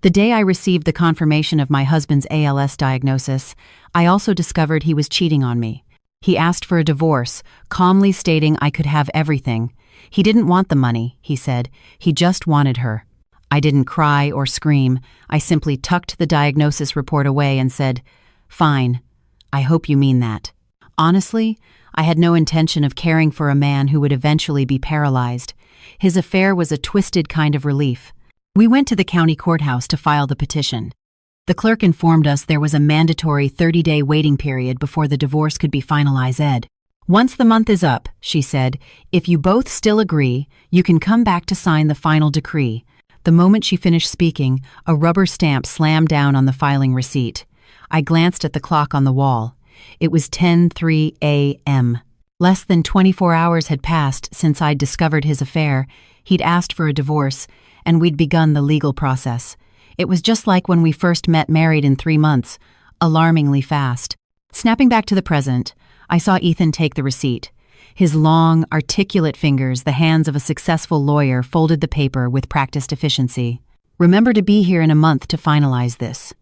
The day I received the confirmation of my husband's ALS diagnosis, I also discovered he was cheating on me. He asked for a divorce, calmly stating I could have everything. He didn't want the money, he said. He just wanted her. I didn't cry or scream. I simply tucked the diagnosis report away and said, "Fine. I hope you mean that." Honestly, I had no intention of caring for a man who would eventually be paralyzed. His affair was a twisted kind of relief. We went to the county courthouse to file the petition. The clerk informed us there was a mandatory 30-day waiting period before the divorce could be finalized. "Once the month is up," she said, "if you both still agree, you can come back to sign the final decree." The moment she finished speaking, a rubber stamp slammed down on the filing receipt. I glanced at the clock on the wall. It was 10:03 a.m. Less than 24 hours had passed since I'd discovered his affair. He'd asked for a divorce, and we'd begun the legal process. It was just like when we first met, married in 3 months, alarmingly fast. Snapping back to the present, I saw Ethan take the receipt. His long, articulate fingers, the hands of a successful lawyer, folded the paper with practiced efficiency. "Remember to be here in a month to finalize this."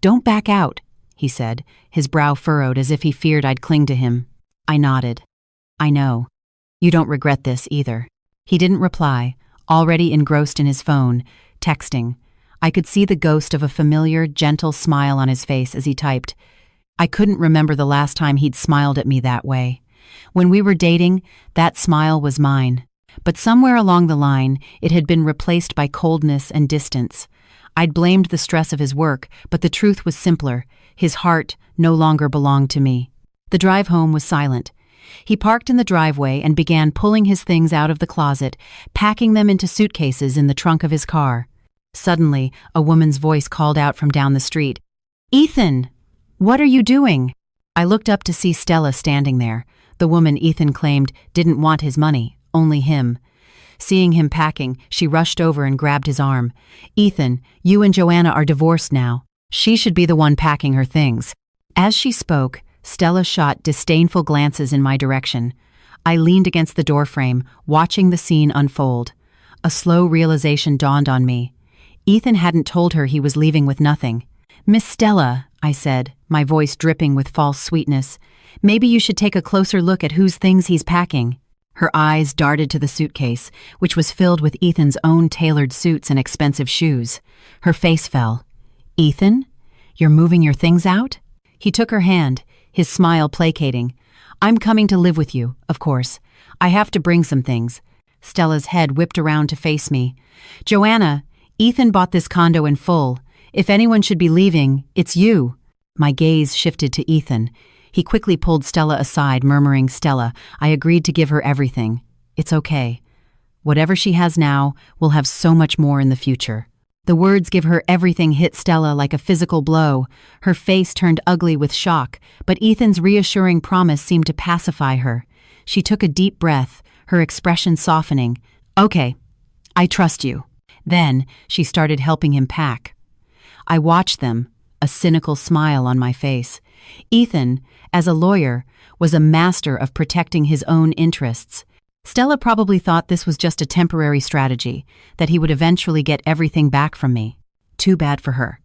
"Don't back out," he said, his brow furrowed as if he feared I'd cling to him. I nodded. "I know. You don't regret this either." He didn't reply, already engrossed in his phone, texting. I could see the ghost of a familiar, gentle smile on his face as he typed. I couldn't remember the last time he'd smiled at me that way. When we were dating, that smile was mine. But somewhere along the line, it had been replaced by coldness and distance. I'd blamed the stress of his work, but the truth was simpler. His heart no longer belonged to me. The drive home was silent. He parked in the driveway and began pulling his things out of the closet, packing them into suitcases in the trunk of his car. Suddenly, a woman's voice called out from down the street, "Ethan, what are you doing?" I looked up to see Stella standing there. The woman Ethan claimed didn't want his money, only him. Seeing him packing, she rushed over and grabbed his arm. "Ethan, you and Joanna are divorced now. She should be the one packing her things." As she spoke, Stella shot disdainful glances in my direction. I leaned against the doorframe, watching the scene unfold. A slow realization dawned on me. Ethan hadn't told her he was leaving with nothing. "Miss Stella," I said, my voice dripping with false sweetness, "maybe you should take a closer look at whose things he's packing." Her eyes darted to the suitcase, which was filled with Ethan's own tailored suits and expensive shoes. Her face fell. "Ethan, you're moving your things out?" He took her hand, his smile placating. "I'm coming to live with you, of course. I have to bring some things." Stella's head whipped around to face me. "Joanna, Ethan bought this condo in full. If anyone should be leaving, it's you." My gaze shifted to Ethan. He quickly pulled Stella aside, murmuring, "Stella, I agreed to give her everything. It's okay. Whatever she has now will have so much more in the future." The words "give her everything" hit Stella like a physical blow. Her face turned ugly with shock, but Ethan's reassuring promise seemed to pacify her. She took a deep breath, her expression softening. "Okay, I trust you." Then she started helping him pack. I watched them, a cynical smile on my face. Ethan, as a lawyer, was a master of protecting his own interests. Stella probably thought this was just a temporary strategy, that he would eventually get everything back from me. Too bad for her.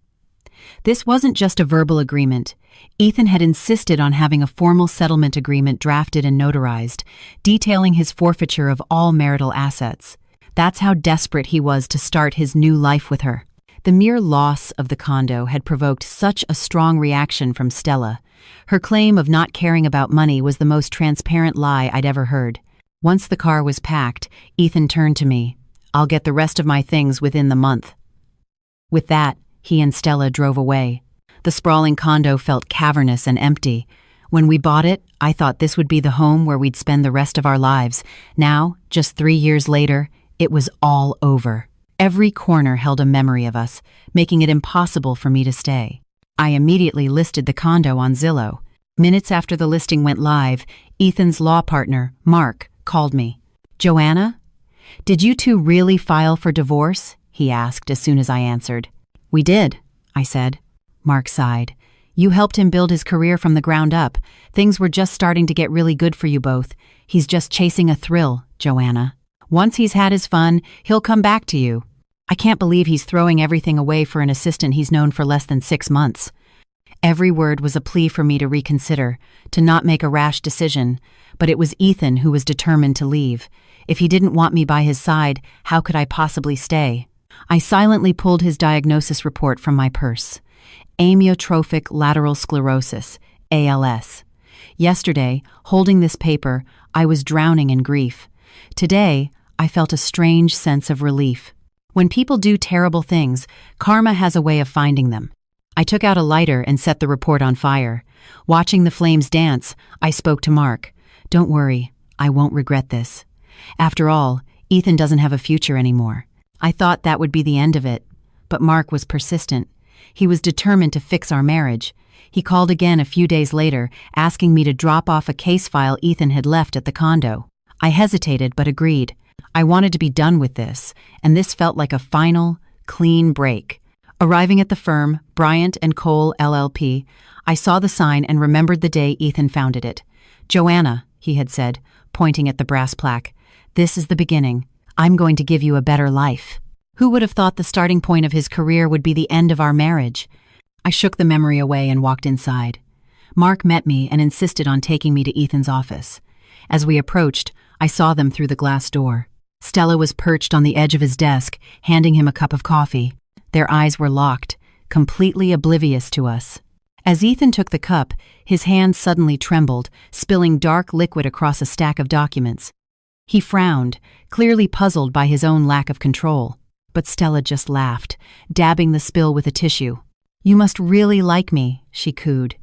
This wasn't just a verbal agreement. Ethan had insisted on having a formal settlement agreement drafted and notarized, detailing his forfeiture of all marital assets. That's how desperate he was to start his new life with her. The mere loss of the condo had provoked such a strong reaction from Stella. Her claim of not caring about money was the most transparent lie I'd ever heard. Once the car was packed, Ethan turned to me. "I'll get the rest of my things within the month." With that, he and Stella drove away. The sprawling condo felt cavernous and empty. When we bought it, I thought this would be the home where we'd spend the rest of our lives. Now, just 3 years later, it was all over. Every corner held a memory of us, making it impossible for me to stay. I immediately listed the condo on Zillow. Minutes after the listing went live, Ethan's law partner, Mark, called me. "Joanna, did you two really file for divorce?" he asked as soon as I answered. "We did," I said. Mark sighed. "You helped him build his career from the ground up. Things were just starting to get really good for you both. He's just chasing a thrill, Joanna. Once he's had his fun, he'll come back to you." I can't believe he's throwing everything away for an assistant he's known for less than 6 months. Every word was a plea for me to reconsider, to not make a rash decision, but it was Ethan who was determined to leave. If he didn't want me by his side, how could I possibly stay? I silently pulled his diagnosis report from my purse. Amyotrophic lateral sclerosis, ALS. Yesterday, holding this paper, I was drowning in grief. Today, I felt a strange sense of relief. When people do terrible things, karma has a way of finding them. I took out a lighter and set the report on fire. Watching the flames dance, I spoke to Mark. "Don't worry, I won't regret this. After all, Ethan doesn't have a future anymore." I thought that would be the end of it, but Mark was persistent. He was determined to fix our marriage. He called again a few days later, asking me to drop off a case file Ethan had left at the condo. I hesitated but agreed. I wanted to be done with this, and this felt like a final, clean break. Arriving at the firm, Bryant & Cole LLP, I saw the sign and remembered the day Ethan founded it. "Joanna," he had said, pointing at the brass plaque, "this is the beginning. I'm going to give you a better life." Who would have thought the starting point of his career would be the end of our marriage? I shook the memory away and walked inside. Mark met me and insisted on taking me to Ethan's office. As we approached, I saw them through the glass door. Stella was perched on the edge of his desk, handing him a cup of coffee. Their eyes were locked, completely oblivious to us. As Ethan took the cup, his hand suddenly trembled, spilling dark liquid across a stack of documents. He frowned, clearly puzzled by his own lack of control. But Stella just laughed, dabbing the spill with a tissue. "You must really like me," she cooed.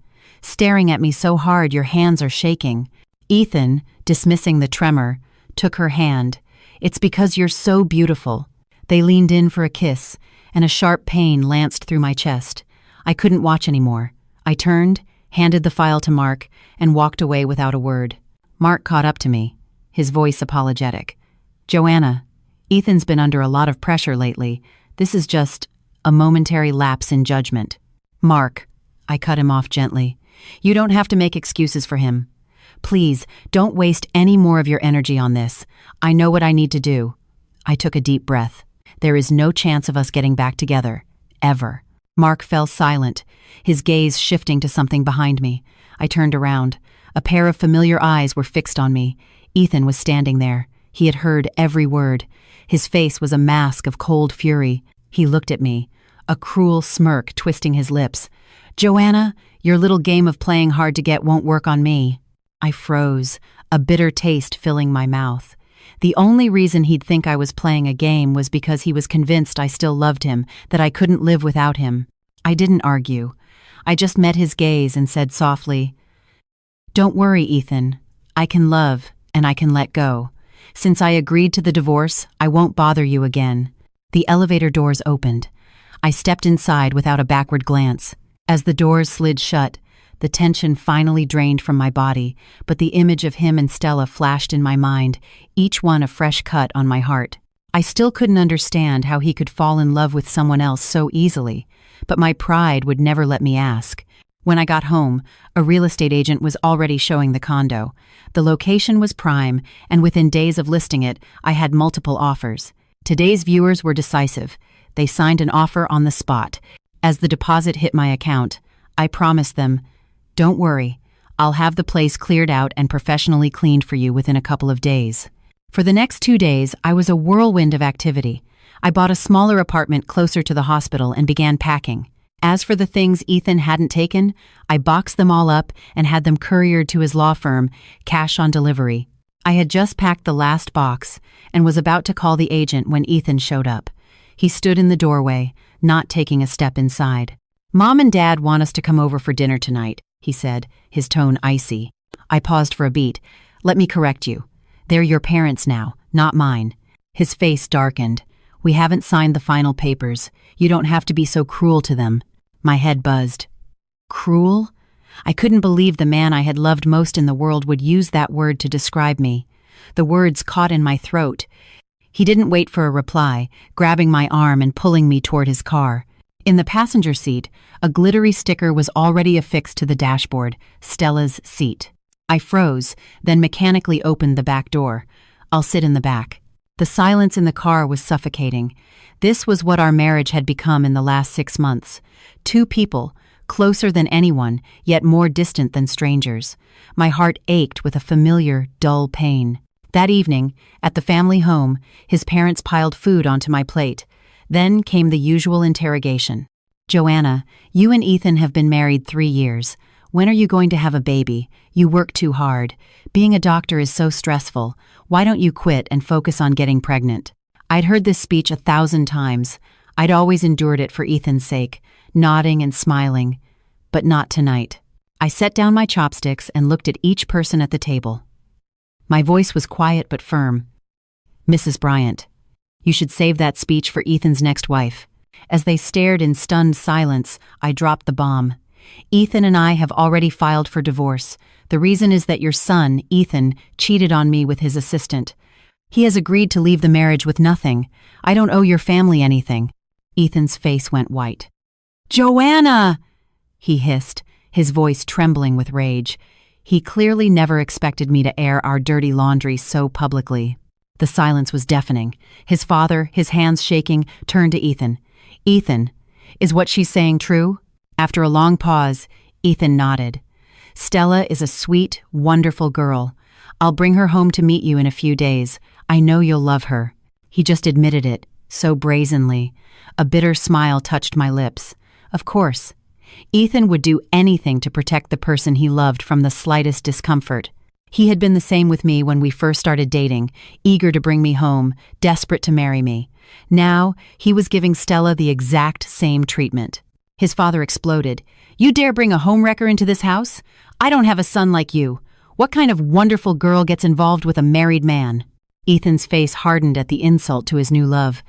"Staring at me so hard your hands are shaking." Ethan, dismissing the tremor, took her hand. "It's because you're so beautiful." They leaned in for a kiss, and a sharp pain lanced through my chest. I couldn't watch anymore. I turned, handed the file to Mark, and walked away without a word. Mark caught up to me, his voice apologetic. "Joanna, Ethan's been under a lot of pressure lately. This is just a momentary lapse in judgment." "Mark," I cut him off gently, "you don't have to make excuses for him. Please, don't waste any more of your energy on this. I know what I need to do." I took a deep breath. There is no chance of us getting back together. Ever. Mark fell silent, his gaze shifting to something behind me. I turned around. A pair of familiar eyes were fixed on me. Ethan was standing there. He had heard every word. His face was a mask of cold fury. He looked at me, a cruel smirk twisting his lips. "Joanna, your little game of playing hard to get won't work on me." I froze, a bitter taste filling my mouth. The only reason he'd think I was playing a game was because he was convinced I still loved him, that I couldn't live without him. I didn't argue. I just met his gaze and said softly, "Don't worry, Ethan. I can love and I can let go. Since I agreed to the divorce, I won't bother you again." The elevator doors opened. I stepped inside without a backward glance. As the doors slid shut, the tension finally drained from my body, but the image of him and Stella flashed in my mind, each one a fresh cut on my heart. I still couldn't understand how he could fall in love with someone else so easily, but my pride would never let me ask. When I got home, a real estate agent was already showing the condo. The location was prime, and within days of listing it, I had multiple offers. Today's viewers were decisive. They signed an offer on the spot. As the deposit hit my account, I promised them, "Don't worry, I'll have the place cleared out and professionally cleaned for you within a couple of days." For the next 2 days, I was a whirlwind of activity. I bought a smaller apartment closer to the hospital and began packing. As for the things Ethan hadn't taken, I boxed them all up and had them couriered to his law firm, cash on delivery. I had just packed the last box and was about to call the agent when Ethan showed up. He stood in the doorway, not taking a step inside. "Mom and Dad want us to come over for dinner tonight," he said, his tone icy. I paused for a beat. "Let me correct you. They're your parents now, not mine." His face darkened. "We haven't signed the final papers. You don't have to be so cruel to them." My head buzzed. Cruel? I couldn't believe the man I had loved most in the world would use that word to describe me. The words caught in my throat. He didn't wait for a reply, grabbing my arm and pulling me toward his car. In the passenger seat, a glittery sticker was already affixed to the dashboard, Stella's seat. I froze, then mechanically opened the back door. "I'll sit in the back." The silence in the car was suffocating. This was what our marriage had become in the last 6 months. Two people, closer than anyone, yet more distant than strangers. My heart ached with a familiar, dull pain. That evening, at the family home, his parents piled food onto my plate. Then came the usual interrogation. "Joanna, you and Ethan have been married 3 years. When are you going to have a baby? You work too hard. Being a doctor is so stressful. Why don't you quit and focus on getting pregnant?" I'd heard this speech 1,000 times. I'd always endured it for Ethan's sake, nodding and smiling. But not tonight. I set down my chopsticks and looked at each person at the table. My voice was quiet but firm. "Mrs. Bryant, you should save that speech for Ethan's next wife." As they stared in stunned silence, I dropped the bomb. "Ethan and I have already filed for divorce. The reason is that your son, Ethan, cheated on me with his assistant. He has agreed to leave the marriage with nothing. I don't owe your family anything." Ethan's face went white. "Joanna!" he hissed, his voice trembling with rage. He clearly never expected me to air our dirty laundry so publicly. The silence was deafening. His father, his hands shaking, turned to Ethan. "Ethan, is what she's saying true?" After a long pause, Ethan nodded. "Stella is a sweet, wonderful girl. I'll bring her home to meet you in a few days. I know you'll love her." He just admitted it, so brazenly. A bitter smile touched my lips. Of course. Ethan would do anything to protect the person he loved from the slightest discomfort. He had been the same with me when we first started dating, eager to bring me home, desperate to marry me. Now, he was giving Stella the exact same treatment. His father exploded. "You dare bring a homewrecker into this house? I don't have a son like you. What kind of wonderful girl gets involved with a married man?" Ethan's face hardened at the insult to his new love.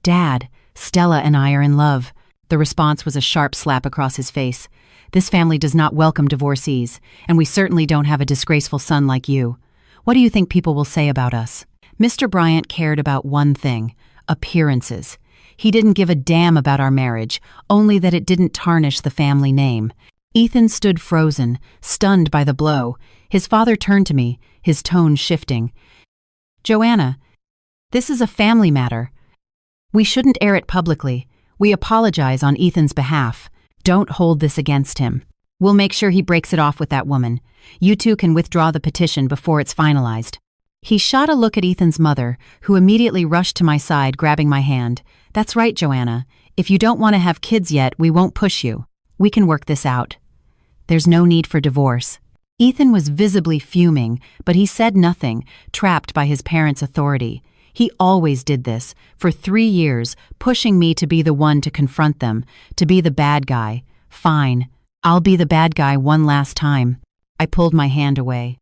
"Dad, Stella and I are in love." The response was a sharp slap across his face. "This family does not welcome divorcees, and we certainly don't have a disgraceful son like you. What do you think people will say about us?" Mr. Bryant cared about one thing: appearances. He didn't give a damn about our marriage, only that it didn't tarnish the family name. Ethan stood frozen, stunned by the blow. His father turned to me, his tone shifting. "Joanna, this is a family matter. We shouldn't air it publicly. We apologize on Ethan's behalf. Don't hold this against him. We'll make sure he breaks it off with that woman. You two can withdraw the petition before it's finalized." He shot a look at Ethan's mother, who immediately rushed to my side, grabbing my hand. "That's right, Joanna. If you don't want to have kids yet, we won't push you. We can work this out. There's no need for divorce." Ethan was visibly fuming, but he said nothing, trapped by his parents' authority. He always did this, for 3 years, pushing me to be the one to confront them, to be the bad guy. Fine, I'll be the bad guy one last time. I pulled my hand away.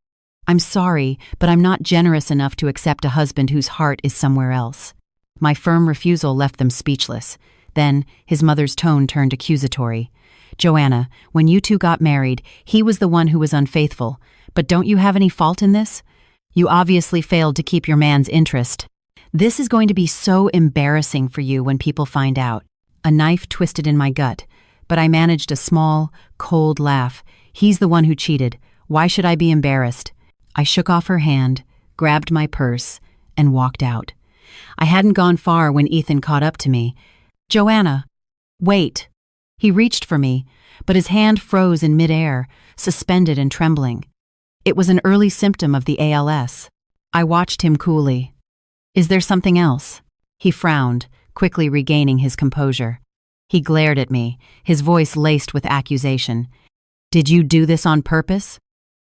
"I'm sorry, but I'm not generous enough to accept a husband whose heart is somewhere else." My firm refusal left them speechless. Then, his mother's tone turned accusatory. "Joanna, when you two got married, he was the one who was unfaithful. But don't you have any fault in this? You obviously failed to keep your man's interest. This is going to be so embarrassing for you when people find out." A knife twisted in my gut, but I managed a small, cold laugh. "He's the one who cheated. Why should I be embarrassed?" I shook off her hand, grabbed my purse, and walked out. I hadn't gone far when Ethan caught up to me. "Joanna, wait." He reached for me, but his hand froze in midair, suspended and trembling. It was an early symptom of the ALS. I watched him coolly. "Is there something else?" He frowned, quickly regaining his composure. He glared at me, his voice laced with accusation. "Did you do this on purpose?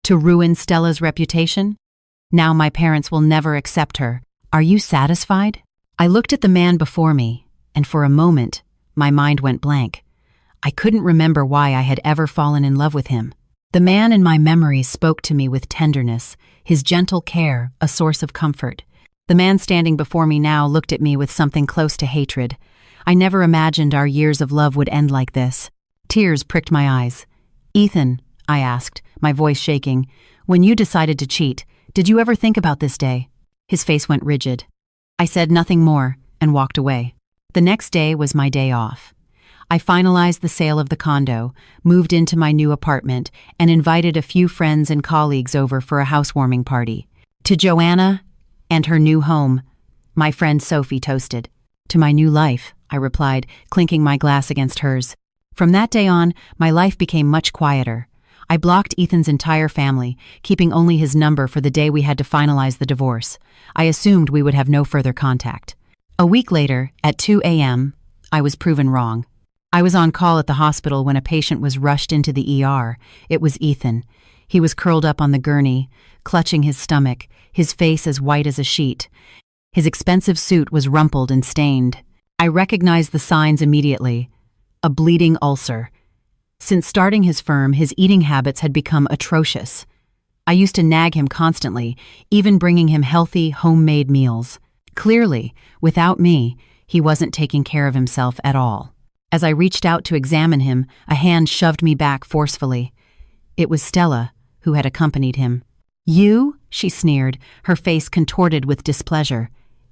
To ruin Stella's reputation? Now my parents will never accept her. Are you satisfied?" I looked at the man before me, and for a moment, my mind went blank. I couldn't remember why I had ever fallen in love with him. The man in my memories spoke to me with tenderness, his gentle care a source of comfort. The man standing before me now looked at me with something close to hatred. I never imagined our years of love would end like this. Tears pricked my eyes. "Ethan," I asked, my voice shaking, "when you decided to cheat, did you ever think about this day?" His face went rigid. I said nothing more and walked away. The next day was my day off. I finalized the sale of the condo, moved into my new apartment, and invited a few friends and colleagues over for a housewarming party. To Joanna and her new home, My friend Sophie toasted. To my new life, I replied, clinking my glass against hers. From that day on, my life became much quieter. I blocked Ethan's entire family, keeping only his number for the day we had to finalize the divorce. I assumed we would have no further contact. A week later, at 2 a.m., I was proven wrong. I was on call at the hospital when a patient was rushed into the ER. It was Ethan. He was curled up on the gurney, clutching his stomach, his face as white as a sheet. His expensive suit was rumpled and stained. I recognized the signs immediately. A bleeding ulcer. Since starting his firm, his eating habits had become atrocious. I used to nag him constantly, even bringing him healthy, homemade meals. Clearly, without me, he wasn't taking care of himself at all. As I reached out to examine him, a hand shoved me back forcefully. It was Stella, who had accompanied him. "You?" she sneered, her face contorted with displeasure.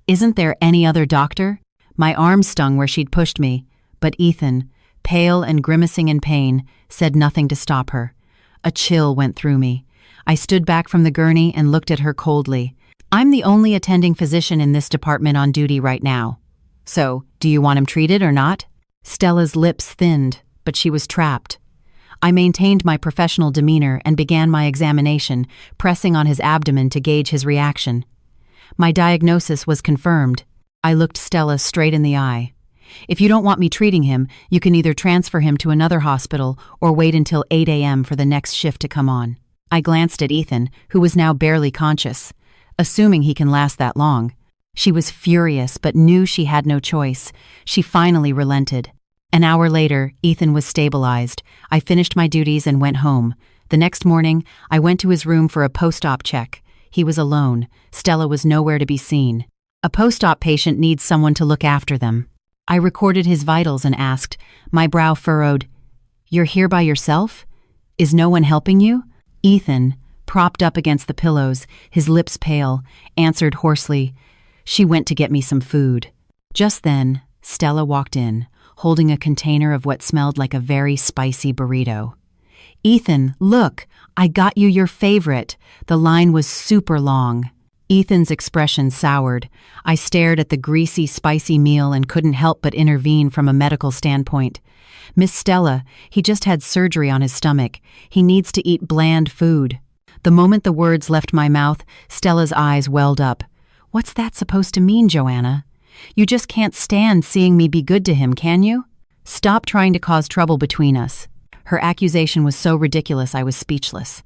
"Isn't there any other doctor?" My arm stung where she'd pushed me, but Ethan, pale and grimacing in pain, said nothing to stop her. A chill went through me. I stood back from the gurney and looked at her coldly. "I'm the only attending physician in this department on duty right now. So, do you want him treated or not?" Stella's lips thinned, but she was trapped. I maintained my professional demeanor and began my examination, pressing on his abdomen to gauge his reaction. My diagnosis was confirmed. I looked Stella straight in the eye. "If you don't want me treating him, you can either transfer him to another hospital or wait until 8 a.m. for the next shift to come on." I glanced at Ethan, who was now barely conscious, assuming he can last that long. She was furious but knew she had no choice. She finally relented. An hour later, Ethan was stabilized. I finished my duties and went home. The next morning, I went to his room for a post-op check. He was alone. Stella was nowhere to be seen. A post-op patient needs someone to look after them. I recorded his vitals and asked, my brow furrowed, "You're here by yourself? Is no one helping you?" Ethan, propped up against the pillows, his lips pale, answered hoarsely, "She went to get me some food." Just then, Stella walked in, holding a container of what smelled like a very spicy burrito. "Ethan, look, I got you your favorite." The line was super long. Ethan's expression soured. I stared at the greasy, spicy meal and couldn't help but intervene from a medical standpoint. "Miss Stella, he just had surgery on his stomach. He needs to eat bland food." The moment the words left my mouth, Stella's eyes welled up. "What's that supposed to mean, Joanna? You just can't stand seeing me be good to him, can you? Stop trying to cause trouble between us." Her accusation was so ridiculous I was speechless.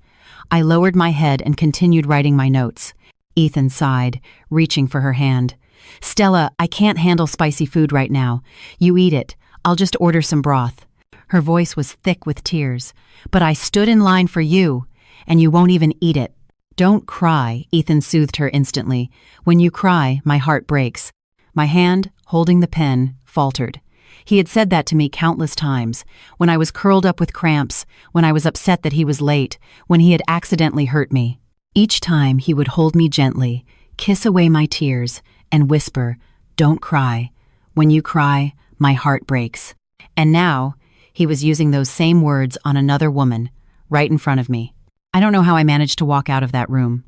I lowered my head and continued writing my notes. Ethan sighed, reaching for her hand. "Stella, I can't handle spicy food right now. You eat it. I'll just order some broth." Her voice was thick with tears. "But I stood in line for you, and you won't even eat it." "Don't cry," Ethan soothed her instantly. "When you cry, my heart breaks." My hand, holding the pen, faltered. He had said that to me countless times, when I was curled up with cramps, when I was upset that he was late, when he had accidentally hurt me. Each time he would hold me gently, kiss away my tears, and whisper, "Don't cry. When you cry, my heart breaks." And now, he was using those same words on another woman, right in front of me. I don't know how I managed to walk out of that room.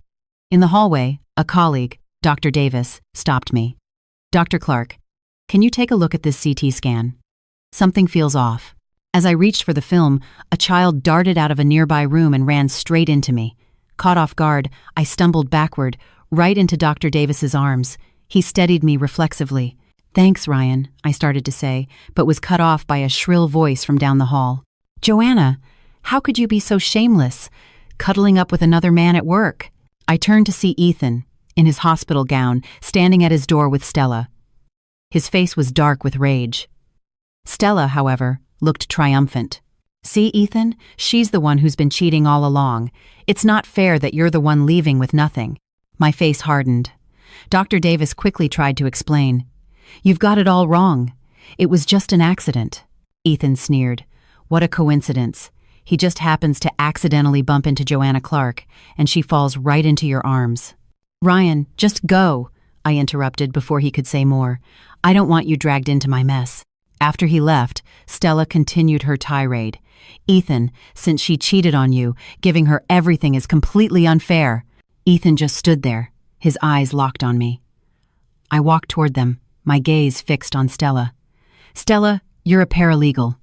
In the hallway, a colleague, Dr. Davis, stopped me. "Dr. Clark, can you take a look at this CT scan? Something feels off." As I reached for the film, a child darted out of a nearby room and ran straight into me. Caught off guard, I stumbled backward, right into Dr. Davis's arms. He steadied me reflexively. "Thanks, Ryan," I started to say, but was cut off by a shrill voice from down the hall. "Joanna, how could you be so shameless, cuddling up with another man at work?" I turned to see Ethan, in his hospital gown, standing at his door with Stella. His face was dark with rage. Stella, however, looked triumphant. "See, Ethan, she's the one who's been cheating all along. It's not fair that you're the one leaving with nothing." My face hardened. Dr. Davis quickly tried to explain. "You've got it all wrong. It was just an accident." Ethan sneered. "What a coincidence. He just happens to accidentally bump into Joanna Clark, and she falls right into your arms." "Ryan, just go," I interrupted before he could say more. "I don't want you dragged into my mess." After he left, Stella continued her tirade. "Ethan, since she cheated on you, giving her everything is completely unfair." Ethan just stood there, his eyes locked on me. I walked toward them, my gaze fixed on Stella. Stella, you're a paralegal.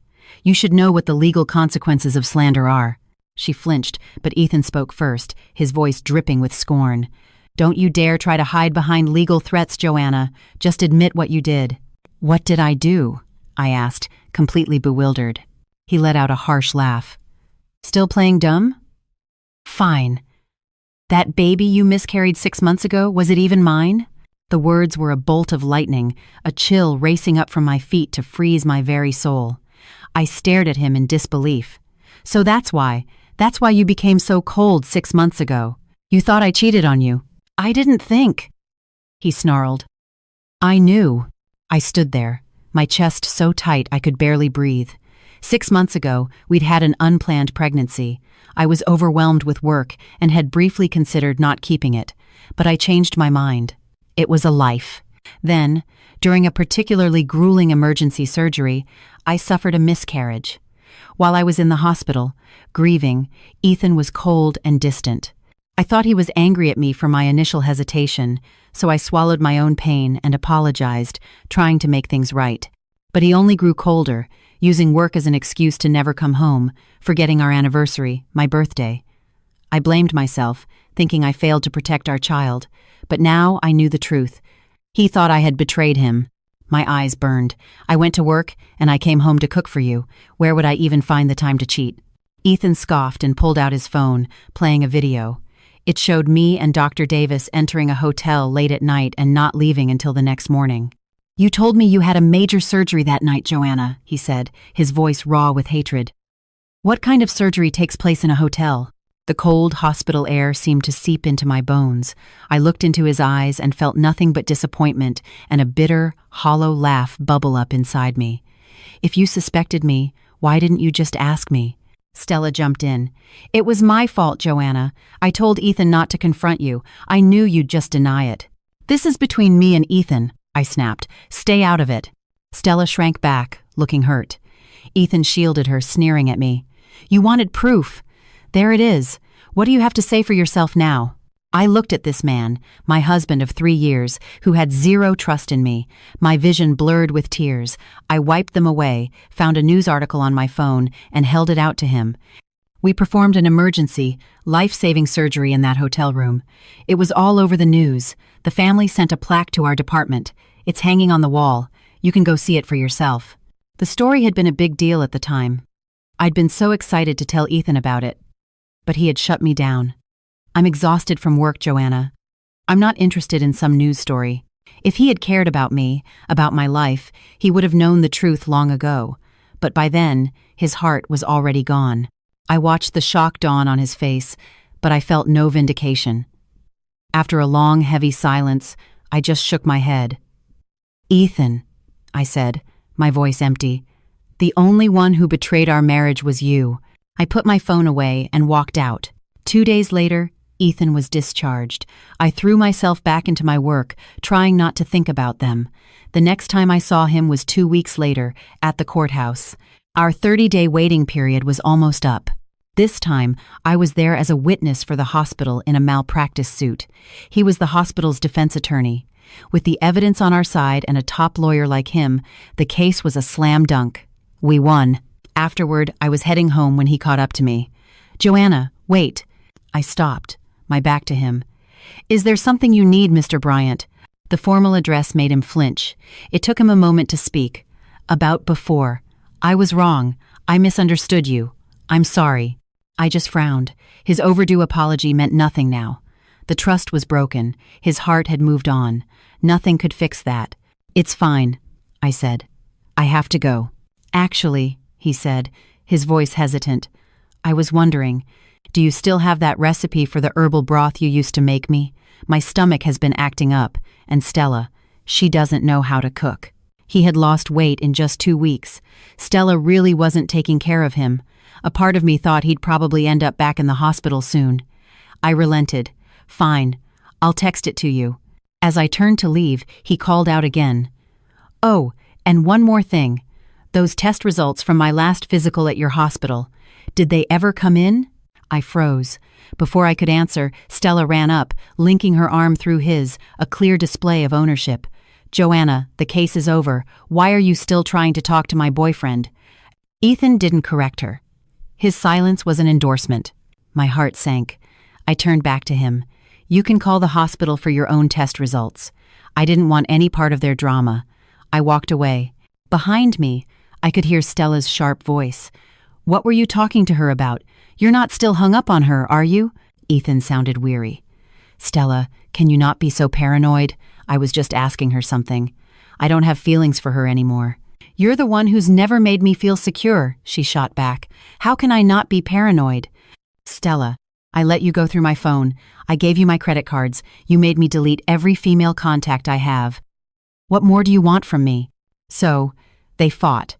You should know what the legal consequences of slander are. She flinched, but Ethan spoke first, his voice dripping with scorn. Don't you dare try to hide behind legal threats, Joanna. Just admit what you did. What did I do? I asked, completely bewildered. He let out a harsh laugh. Still playing dumb? Fine. That baby you miscarried 6 months ago, was it even mine? The words were a bolt of lightning, a chill racing up from my feet to freeze my very soul. I stared at him in disbelief. So that's why you became so cold 6 months ago. You thought I cheated on you. I didn't think. He snarled. I knew. I stood there, my chest so tight I could barely breathe. 6 months ago, we'd had an unplanned pregnancy. I was overwhelmed with work and had briefly considered not keeping it, but I changed my mind. It was a life. Then, during a particularly grueling emergency surgery, I suffered a miscarriage. While I was in the hospital, grieving, Ethan was cold and distant. I thought he was angry at me for my initial hesitation, so I swallowed my own pain and apologized, trying to make things right. But he only grew colder, using work as an excuse to never come home, forgetting our anniversary, my birthday. I blamed myself, thinking I failed to protect our child, but now I knew the truth. He thought I had betrayed him. My eyes burned. I went to work, and I came home to cook for you. Where would I even find the time to cheat? Ethan scoffed and pulled out his phone, playing a video. It showed me and Dr. Davis entering a hotel late at night and not leaving until the next morning. You told me you had a major surgery that night, Joanna, he said, his voice raw with hatred. What kind of surgery takes place in a hotel? The cold hospital air seemed to seep into my bones. I looked into his eyes and felt nothing but disappointment and a bitter, hollow laugh bubble up inside me. If you suspected me, why didn't you just ask me? Stella jumped in. It was my fault, Joanna. I told Ethan not to confront you. I knew you'd just deny it. This is between me and Ethan, I snapped. Stay out of it. Stella shrank back, looking hurt. Ethan shielded her, sneering at me. You wanted proof. There it is. What do you have to say for yourself now? I looked at this man, my husband of 3 years, who had zero trust in me. My vision blurred with tears. I wiped them away, found a news article on my phone, and held it out to him. We performed an emergency, life-saving surgery in that hotel room. It was all over the news. The family sent a plaque to our department. It's hanging on the wall. You can go see it for yourself. The story had been a big deal at the time. I'd been so excited to tell Ethan about it, but he had shut me down. I'm exhausted from work, Joanna. I'm not interested in some news story. If he had cared about me, about my life, he would have known the truth long ago. But by then, his heart was already gone. I watched the shock dawn on his face, but I felt no vindication. After a long, heavy silence, I just shook my head. Ethan, I said, my voice empty. The only one who betrayed our marriage was you. I put my phone away and walked out. 2 days later, Ethan was discharged. I threw myself back into my work, trying not to think about them. The next time I saw him was 2 weeks later, at the courthouse. Our 30-day waiting period was almost up. This time, I was there as a witness for the hospital in a malpractice suit. He was the hospital's defense attorney. With the evidence on our side and a top lawyer like him, the case was a slam dunk. We won. Afterward, I was heading home when he caught up to me. Joanna, wait. I stopped, my back to him. Is there something you need, Mr. Bryant? The formal address made him flinch. It took him a moment to speak. About before. I was wrong. I misunderstood you. I'm sorry. I just frowned. His overdue apology meant nothing now. The trust was broken. His heart had moved on. Nothing could fix that. It's fine, I said. I have to go. Actually, he said, his voice hesitant. I was wondering, do you still have that recipe for the herbal broth you used to make me? My stomach has been acting up, and Stella, she doesn't know how to cook. He had lost weight in just 2 weeks. Stella really wasn't taking care of him. A part of me thought he'd probably end up back in the hospital soon. I relented. Fine, I'll text it to you. As I turned to leave, he called out again. Oh, and one more thing. Those test results from my last physical at your hospital, did they ever come in? I froze. Before I could answer, Stella ran up, linking her arm through his, a clear display of ownership. "Joanna, the case is over. Why are you still trying to talk to my boyfriend?" Ethan didn't correct her. His silence was an endorsement. My heart sank. I turned back to him. "You can call the hospital for your own test results." I didn't want any part of their drama. I walked away. Behind me, I could hear Stella's sharp voice. "What were you talking to her about? You're not still hung up on her, are you?" Ethan sounded weary. "Stella, can you not be so paranoid? I was just asking her something. I don't have feelings for her anymore." "You're the one who's never made me feel secure," she shot back. "How can I not be paranoid?" "Stella, I let you go through my phone. I gave you my credit cards. You made me delete every female contact I have. What more do you want from me?" So, they fought.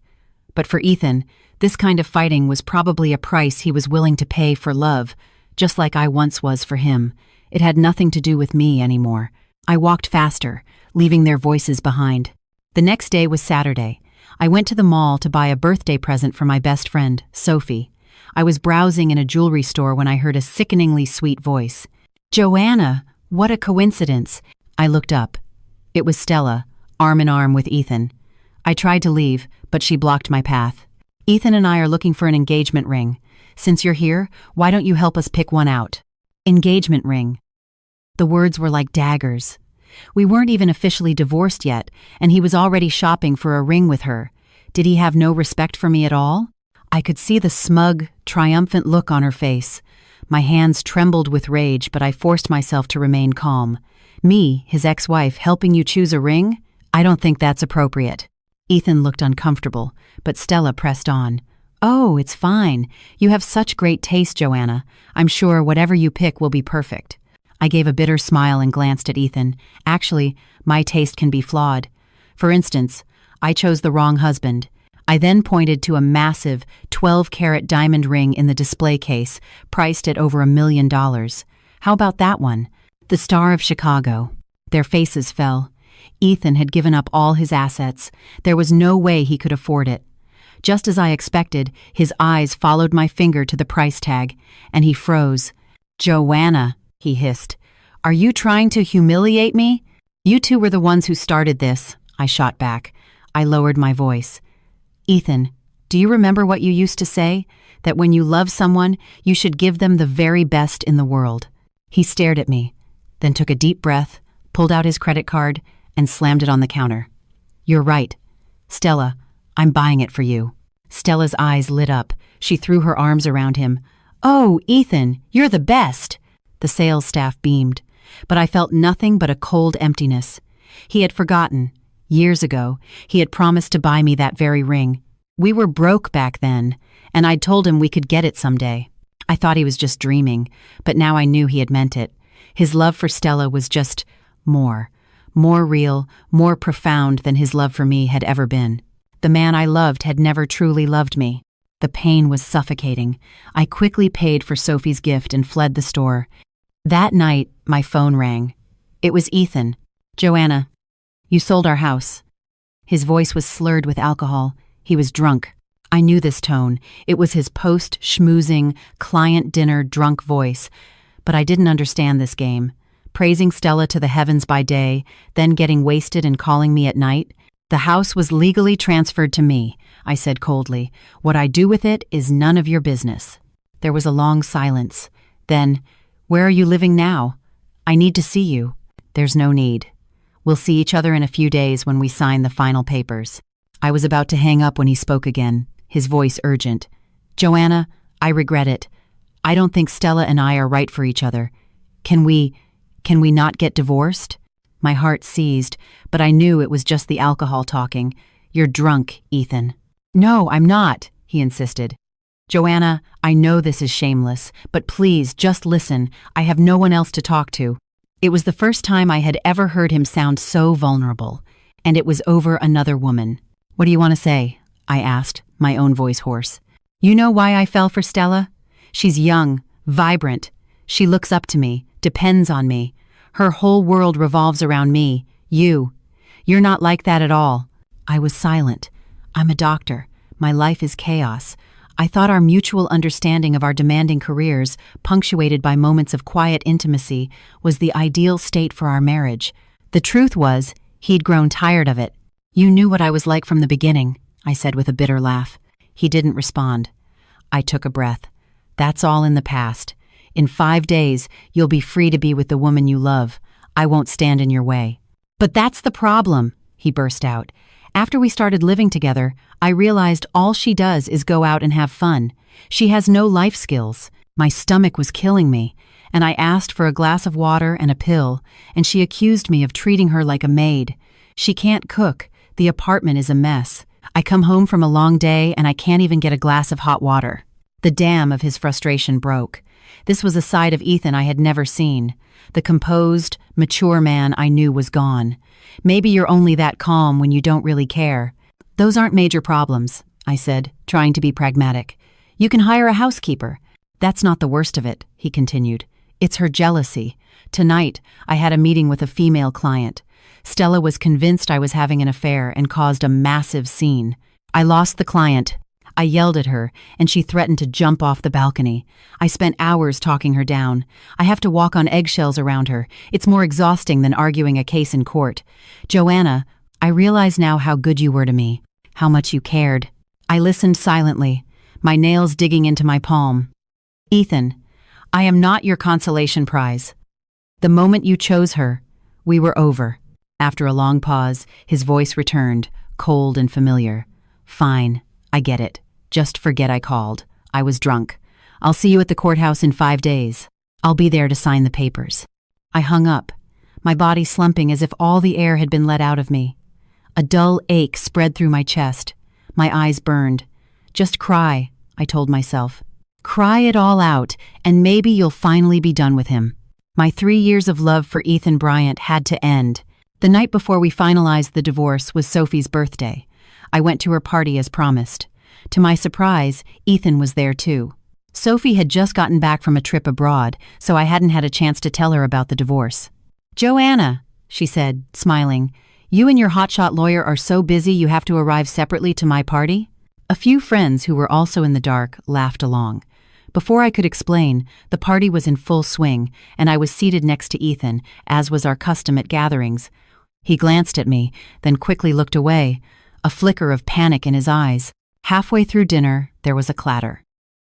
But for Ethan, this kind of fighting was probably a price he was willing to pay for love, just like I once was for him. It had nothing to do with me anymore. I walked faster, leaving their voices behind. The next day was Saturday. I went to the mall to buy a birthday present for my best friend, Sophie. I was browsing in a jewelry store when I heard a sickeningly sweet voice. "Joanna, what a coincidence." I looked up. It was Stella, arm in arm with Ethan. I tried to leave, but she blocked my path. "Ethan and I are looking for an engagement ring. Since you're here, why don't you help us pick one out?" Engagement ring. The words were like daggers. We weren't even officially divorced yet, and he was already shopping for a ring with her. Did he have no respect for me at all? I could see the smug, triumphant look on her face. My hands trembled with rage, but I forced myself to remain calm. Me, his ex-wife, helping you choose a ring? I don't think that's appropriate. Ethan looked uncomfortable, but Stella pressed on. "Oh, it's fine. You have such great taste, Joanna. I'm sure whatever you pick will be perfect." I gave a bitter smile and glanced at Ethan. Actually, my taste can be flawed. For instance, I chose the wrong husband. I then pointed to a massive 12-carat diamond ring in the display case, priced at over $1 million. "How about that one? The Star of Chicago." Their faces fell. Ethan had given up all his assets. There was no way he could afford it. Just as I expected, his eyes followed my finger to the price tag, and he froze. "Joanna," he hissed, "are you trying to humiliate me?" "You two were the ones who started this," I shot back. I lowered my voice. "Ethan, do you remember what you used to say? That when you love someone, you should give them the very best in the world." He stared at me, then took a deep breath, pulled out his credit card, and slammed it on the counter. "You're right. Stella, I'm buying it for you." Stella's eyes lit up. She threw her arms around him. "Oh, Ethan, you're the best." The sales staff beamed, but I felt nothing but a cold emptiness. He had forgotten. Years ago, he had promised to buy me that very ring. We were broke back then, and I'd told him we could get it someday. I thought he was just dreaming, but now I knew he had meant it. His love for Stella was just more real, more profound than his love for me had ever been. The man I loved had never truly loved me. The pain was suffocating. I quickly paid for Sophie's gift and fled the store. That night, my phone rang. It was Ethan. "Joanna, you sold our house." His voice was slurred with alcohol. He was drunk. I knew this tone. It was his post-schmoozing, client dinner drunk voice. But I didn't understand this game. Praising Stella to the heavens by day, then getting wasted and calling me at night. "The house was legally transferred to me," I said coldly. "What I do with it is none of your business." There was a long silence. Then, "Where are you living now? I need to see you." "There's no need. We'll see each other in a few days when we sign the final papers." I was about to hang up when he spoke again, his voice urgent. "Joanna, I regret it. I don't think Stella and I are right for each other. Can we not get divorced?" My heart seized, but I knew it was just the alcohol talking. "You're drunk, Ethan." "No, I'm not," he insisted. "Joanna, I know this is shameless, but please just listen. I have no one else to talk to." It was the first time I had ever heard him sound so vulnerable, and it was over another woman. "What do you want to say?" I asked, my own voice hoarse. "You know why I fell for Stella? She's young, vibrant. She looks up to me, depends on me. Her whole world revolves around me, you. You're not like that at all." I was silent. I'm a doctor. My life is chaos. I thought our mutual understanding of our demanding careers, punctuated by moments of quiet intimacy, was the ideal state for our marriage. The truth was, He'd grown tired of it. "You knew what I was like from the beginning," I said with a bitter laugh. He didn't respond. I took a breath. "That's all in the past. In 5 days, you'll be free to be with the woman you love. I won't stand in your way." "But that's the problem," he burst out. "After we started living together, I realized all she does is go out and have fun. She has no life skills. My stomach was killing me, and I asked for a glass of water and a pill, and she accused me of treating her like a maid. She can't cook. The apartment is a mess. I come home from a long day and I can't even get a glass of hot water." The dam of his frustration broke. This was a side of Ethan I had never seen. The composed, mature man I knew was gone. "Maybe you're only that calm when you don't really care." "Those aren't major problems," I said, trying to be pragmatic. "You can hire a housekeeper." "That's not the worst of it," he continued. "It's her jealousy. Tonight, I had a meeting with a female client. Stella was convinced I was having an affair and caused a massive scene. I lost the client. I yelled at her, and she threatened to jump off the balcony. I spent hours talking her down. I have to walk on eggshells around her. It's more exhausting than arguing a case in court. Joanna, I realize now how good you were to me, how much you cared." I listened silently, my nails digging into my palm. "Ethan, I am not your consolation prize. The moment you chose her, we were over." After a long pause, his voice returned, cold and familiar. "Fine, I get it. Just forget I called. I was drunk. I'll see you at the courthouse in 5 days. I'll be there to sign the papers." I hung up, my body slumping as if all the air had been let out of me. A dull ache spread through my chest. My eyes burned. "Just cry," I told myself. "Cry it all out, and maybe you'll finally be done with him." My 3 years of love for Ethan Bryant had to end. The night before we finalized the divorce was Sophie's birthday. I went to her party as promised. To my surprise, Ethan was there too. Sophie had just gotten back from a trip abroad, so I hadn't had a chance to tell her about the divorce. "Joanna," she said, smiling, "you and your hotshot lawyer are so busy you have to arrive separately to my party?" A few friends who were also in the dark laughed along. Before I could explain, the party was in full swing, and I was seated next to Ethan, as was our custom at gatherings. He glanced at me, then quickly looked away, a flicker of panic in his eyes. Halfway through dinner, there was a clatter.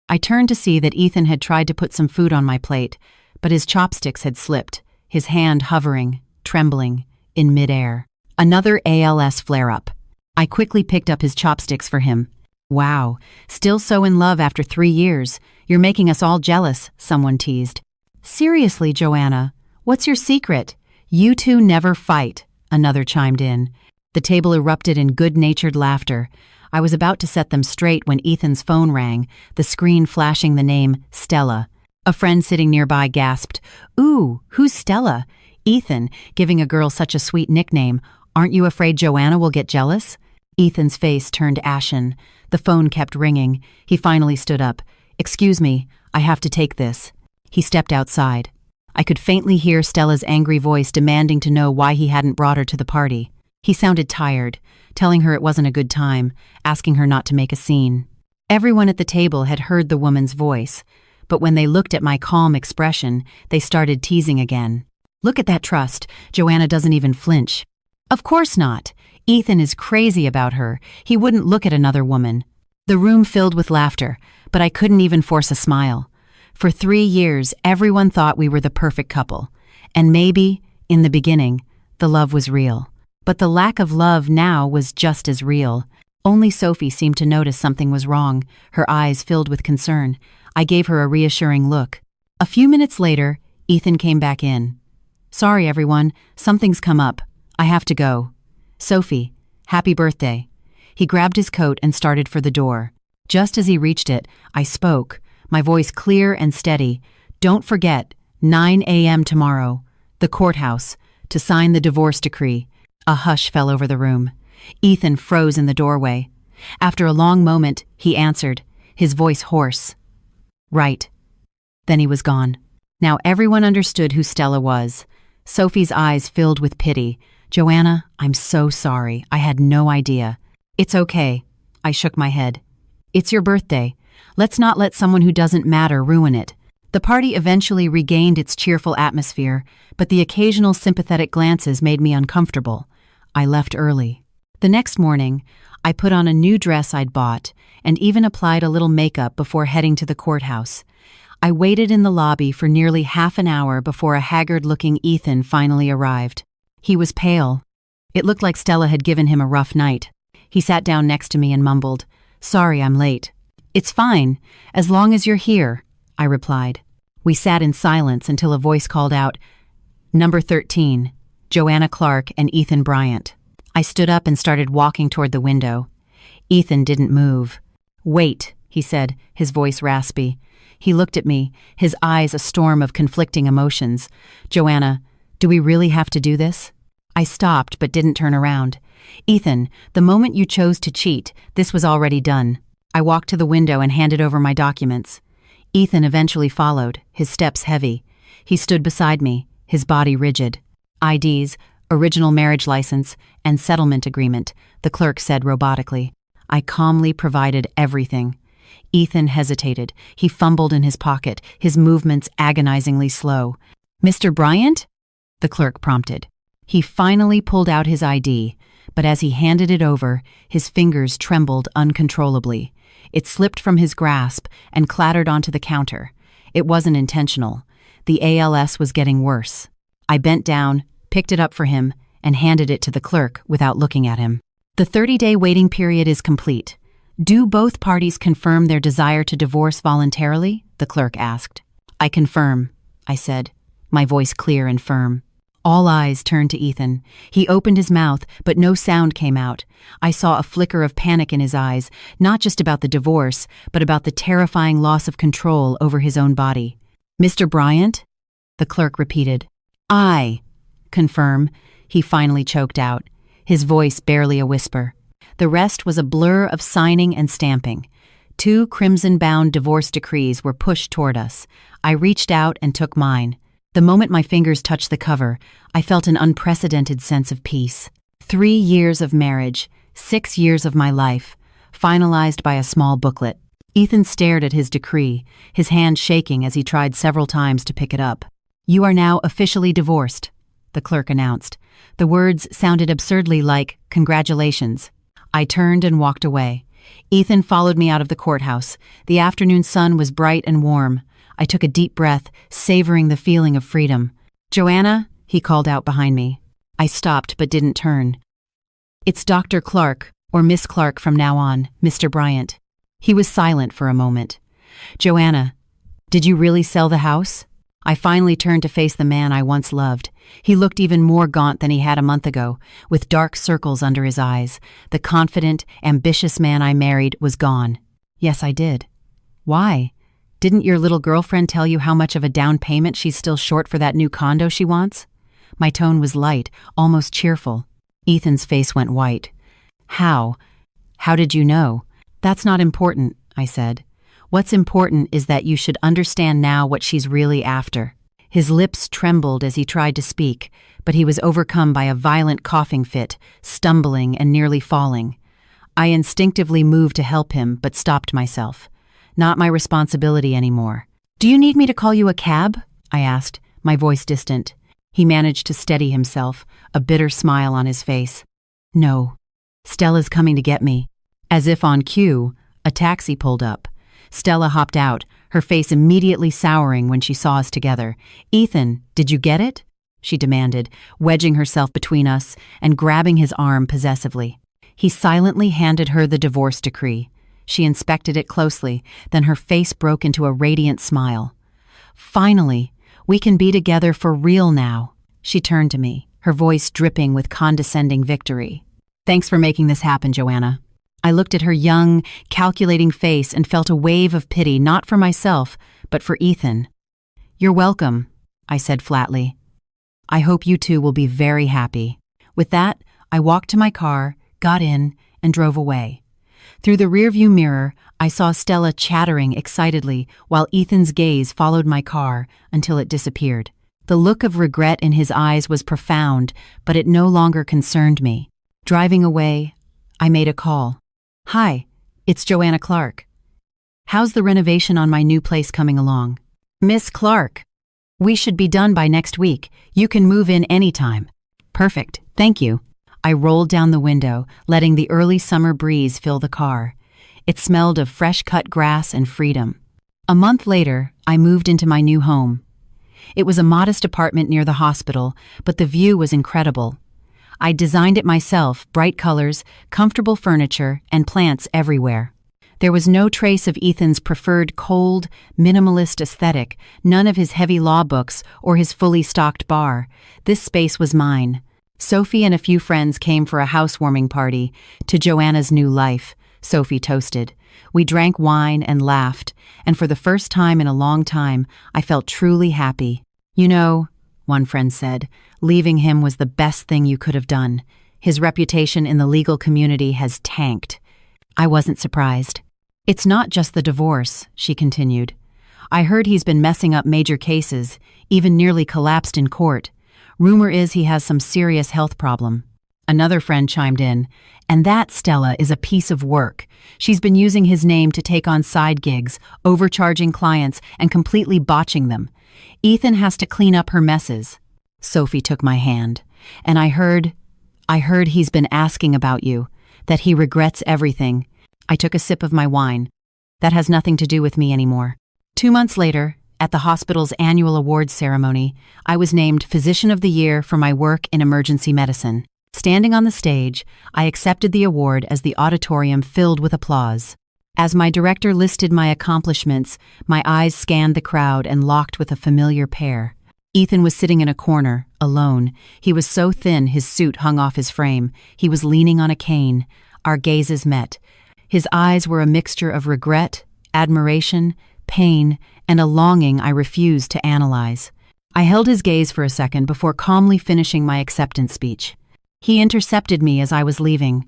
I turned to see that Ethan had tried to put some food on my plate, but his chopsticks had slipped, his hand hovering, trembling, in midair. Another ALS flare-up. I quickly picked up his chopsticks for him. "Wow, still so in love after 3 years. You're making us all jealous," someone teased. "Seriously, Joanna, what's your secret? You two never fight," another chimed in. The table erupted in good-natured laughter. I was about to set them straight when Ethan's phone rang, the screen flashing the name Stella. A friend sitting nearby gasped, "Ooh, who's Stella?" "Ethan, giving a girl such a sweet nickname. Aren't you afraid Joanna will get jealous?" Ethan's face turned ashen. The phone kept ringing. He finally stood up. "Excuse me, I have to take this." He stepped outside. I could faintly hear Stella's angry voice demanding to know why he hadn't brought her to the party. He sounded tired, telling her it wasn't a good time, asking her not to make a scene. Everyone at the table had heard the woman's voice, but when they looked at my calm expression, they started teasing again. "Look at that trust. Joanna doesn't even flinch." "Of course not. Ethan is crazy about her. He wouldn't look at another woman." The room filled with laughter, but I couldn't even force a smile. For 3 years, everyone thought we were the perfect couple. And maybe, in the beginning, the love was real. But the lack of love now was just as real. Only Sophie seemed to notice something was wrong, her eyes filled with concern. I gave her a reassuring look. A few minutes later, Ethan came back in. "Sorry, everyone, something's come up. I have to go. Sophie, happy birthday." He grabbed his coat and started for the door. Just as he reached it, I spoke, my voice clear and steady. "Don't forget, 9 a.m. tomorrow, the courthouse, to sign the divorce decree." A hush fell over the room. Ethan froze in the doorway. After a long moment, he answered, his voice hoarse. "Right." Then he was gone. Now everyone understood who Stella was. Sophie's eyes filled with pity. "Joanna, I'm so sorry. I had no idea." "It's okay." I shook my head. "It's your birthday. Let's not let someone who doesn't matter ruin it." The party eventually regained its cheerful atmosphere, but the occasional sympathetic glances made me uncomfortable. I left early. The next morning, I put on a new dress I'd bought and even applied a little makeup before heading to the courthouse. I waited in the lobby for nearly half an hour before a haggard-looking Ethan finally arrived. He was pale. It looked like Stella had given him a rough night. He sat down next to me and mumbled, "Sorry, I'm late." "It's fine, as long as you're here," I replied. We sat in silence until a voice called out, "Number 13, Joanna Clark and Ethan Bryant." I stood up and started walking toward the window. Ethan didn't move. "Wait," he said, his voice raspy. He looked at me, his eyes a storm of conflicting emotions. "Joanna, do we really have to do this?" I stopped but didn't turn around. "Ethan, the moment you chose to cheat, this was already done." I walked to the window and handed over my documents. Ethan eventually followed, his steps heavy. He stood beside me, his body rigid. "IDs, original marriage license, and settlement agreement," the clerk said robotically. I calmly provided everything. Ethan hesitated. He fumbled in his pocket, his movements agonizingly slow. "Mr. Bryant?" the clerk prompted. He finally pulled out his ID, but as he handed it over, his fingers trembled uncontrollably. It slipped from his grasp and clattered onto the counter. It wasn't intentional. The ALS was getting worse. I bent down, picked it up for him, and handed it to the clerk without looking at him. "The 30-day waiting period is complete. Do both parties confirm their desire to divorce voluntarily?" the clerk asked. "I confirm," I said, my voice clear and firm. All eyes turned to Ethan. He opened his mouth, but no sound came out. I saw a flicker of panic in his eyes, not just about the divorce, but about the terrifying loss of control over his own body. "Mr. Bryant?" the clerk repeated. "I confirm," he finally choked out, his voice barely a whisper. The rest was a blur of signing and stamping. 2 crimson-bound divorce decrees were pushed toward us. I reached out and took mine. The moment my fingers touched the cover, I felt an unprecedented sense of peace. 3 years of marriage, 6 years of my life, finalized by a small booklet. Ethan stared at his decree, his hand shaking as he tried several times to pick it up. "You are now officially divorced," the clerk announced. The words sounded absurdly like, "Congratulations." I turned and walked away. Ethan followed me out of the courthouse. The afternoon sun was bright and warm. I took a deep breath, savoring the feeling of freedom. "Joanna," he called out behind me. I stopped but didn't turn. "It's Dr. Clark, or Miss Clark from now on, Mr. Bryant." He was silent for a moment. "Joanna, did you really sell the house?" I finally turned to face the man I once loved. He looked even more gaunt than he had a month ago, with dark circles under his eyes. The confident, ambitious man I married was gone. "Yes, I did." "Why? Didn't your little girlfriend tell you how much of a down payment she's still short for that new condo she wants?" My tone was light, almost cheerful. Ethan's face went white. How did you know?" "That's not important," I said. "What's important is that you should understand now what she's really after." His lips trembled as he tried to speak, but he was overcome by a violent coughing fit, stumbling and nearly falling. I instinctively moved to help him, but stopped myself. Not my responsibility anymore. "Do you need me to call you a cab?" I asked, my voice distant. He managed to steady himself, a bitter smile on his face. "No. Stella's coming to get me." As if on cue, a taxi pulled up. Stella hopped out, her face immediately souring when she saw us together. "Ethan, did you get it?" she demanded, wedging herself between us and grabbing his arm possessively. He silently handed her the divorce decree. She inspected it closely, then her face broke into a radiant smile. "Finally, we can be together for real now." She turned to me, her voice dripping with condescending victory. "Thanks for making this happen, Joanna." I looked at her young, calculating face and felt a wave of pity, not for myself, but for Ethan. "You're welcome," I said flatly. "I hope you two will be very happy." With that, I walked to my car, got in, and drove away. Through the rearview mirror, I saw Stella chattering excitedly while Ethan's gaze followed my car until it disappeared. The look of regret in his eyes was profound, but it no longer concerned me. Driving away, I made a call. "Hi, it's Joanna Clark. How's the renovation on my new place coming along?" "Miss Clark, we should be done by next week. You can move in anytime." "Perfect, thank you." I rolled down the window, letting the early summer breeze fill the car. It smelled of fresh-cut grass and freedom. A month later, I moved into my new home. It was a modest apartment near the hospital, but the view was incredible. I designed it myself, bright colors, comfortable furniture, and plants everywhere. There was no trace of Ethan's preferred cold, minimalist aesthetic, none of his heavy law books or his fully stocked bar. This space was mine. Sophie and a few friends came for a housewarming party to Joanna's new life, Sophie toasted. We drank wine and laughed, and for the first time in a long time, I felt truly happy. You know, one friend said, leaving him was the best thing you could have done. His reputation in the legal community has tanked. I wasn't surprised. It's not just the divorce, she continued. I heard he's been messing up major cases, even nearly collapsed in court. Rumor is he has some serious health problem. Another friend chimed in, and that, Stella, is a piece of work. She's been using his name to take on side gigs, overcharging clients, and completely botching them. Ethan has to clean up her messes. Sophie took my hand, and I heard he's been asking about you, that he regrets everything. I took a sip of my wine. That has nothing to do with me anymore. 2 months later, at the hospital's annual awards ceremony, I was named Physician of the Year for my work in emergency medicine. Standing on the stage, I accepted the award as the auditorium filled with applause. As my director listed my accomplishments, my eyes scanned the crowd and locked with a familiar pair. Ethan was sitting in a corner, alone. He was so thin his suit hung off his frame. He was leaning on a cane. Our gazes met. His eyes were a mixture of regret, admiration, pain, and a longing I refused to analyze. I held his gaze for a second before calmly finishing my acceptance speech. He intercepted me as I was leaving.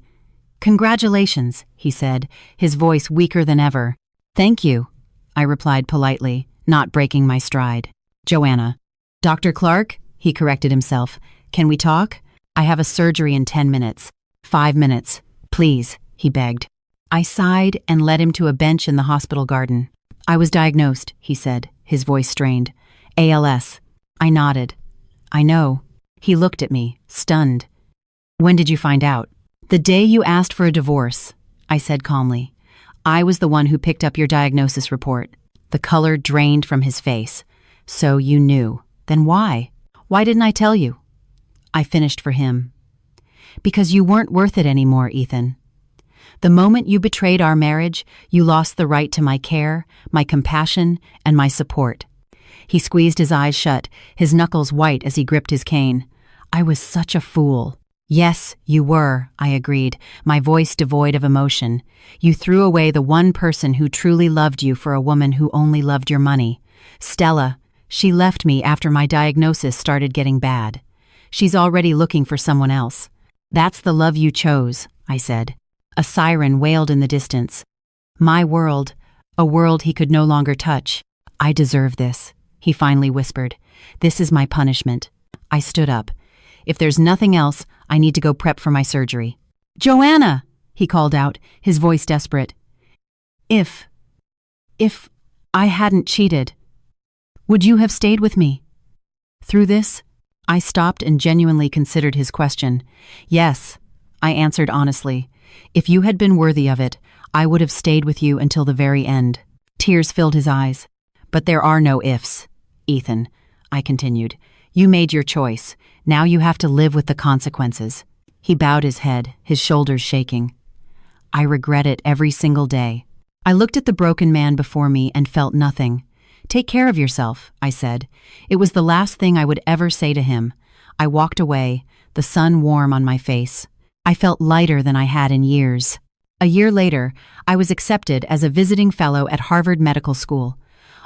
"Congratulations," he said, his voice weaker than ever. "Thank you," I replied politely, not breaking my stride. "Joanna." "Dr. Clark," he corrected himself. "Can we talk? I have a surgery in 10 minutes. 5 minutes. Please," he begged. I sighed and led him to a bench in the hospital garden. "I was diagnosed," he said, his voice strained. "ALS." I nodded. "I know." He looked at me, stunned. "When did you find out?" "The day you asked for a divorce," I said calmly. "I was the one who picked up your diagnosis report." The color drained from his face. "So you knew. Then why? Why didn't I tell you?" I finished for him. "Because you weren't worth it anymore, Ethan. The moment you betrayed our marriage, you lost the right to my care, my compassion, and my support." He squeezed his eyes shut, his knuckles white as he gripped his cane. "I was such a fool." "Yes, you were," I agreed, my voice devoid of emotion. "You threw away the one person who truly loved you for a woman who only loved your money. Stella, she left me after my diagnosis started getting bad. She's already looking for someone else." "That's the love you chose," I said. A siren wailed in the distance. My world, a world he could no longer touch. "I deserve this," he finally whispered. "This is my punishment." I stood up. "If there's nothing else, I need to go prep for my surgery." "Joanna!" he called out, his voice desperate. If I hadn't cheated, would you have stayed with me through this?" I stopped and genuinely considered his question. "Yes," I answered honestly. "If you had been worthy of it, I would have stayed with you until the very end." Tears filled his eyes. "But there are no ifs, Ethan," I continued. "You made your choice. Now you have to live with the consequences." He bowed his head, his shoulders shaking. "I regret it every single day." I looked at the broken man before me and felt nothing. "Take care of yourself," I said. It was the last thing I would ever say to him. I walked away, the sun warm on my face. I felt lighter than I had in years. A year later, I was accepted as a visiting fellow at Harvard Medical School.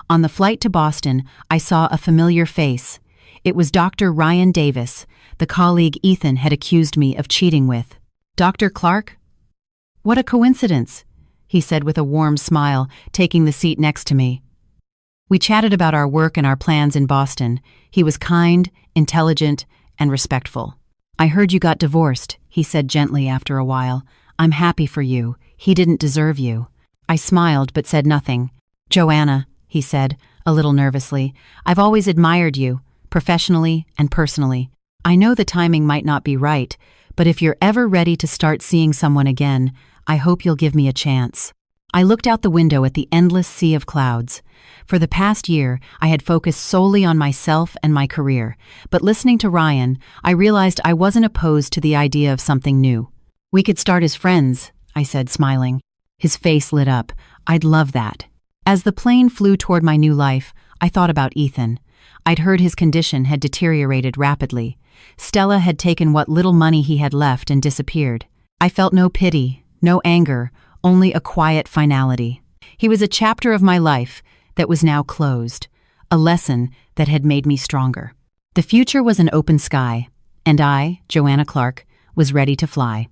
On the flight to Boston, I saw a familiar face. It was Dr. Ryan Davis, the colleague Ethan had accused me of cheating with. "Dr. Clark? What a coincidence," he said with a warm smile, taking the seat next to me. We chatted about our work and our plans in Boston. He was kind, intelligent, and respectful. "I heard you got divorced," he said gently after a while. "I'm happy for you. He didn't deserve you." I smiled but said nothing. "Joanna," he said, a little nervously, "I've always admired you, professionally and personally. I know the timing might not be right, but if you're ever ready to start seeing someone again, I hope you'll give me a chance." I looked out the window at the endless sea of clouds. For the past year, I had focused solely on myself and my career, but listening to Ryan, I realized I wasn't opposed to the idea of something new. "We could start as friends," I said, smiling. His face lit up. "I'd love that." As the plane flew toward my new life, I thought about Ethan. I'd heard his condition had deteriorated rapidly. Stella had taken what little money he had left and disappeared. I felt no pity, no anger, only a quiet finality. He was a chapter of my life that was now closed, a lesson that had made me stronger. The future was an open sky, and I, Joanna Clark, was ready to fly.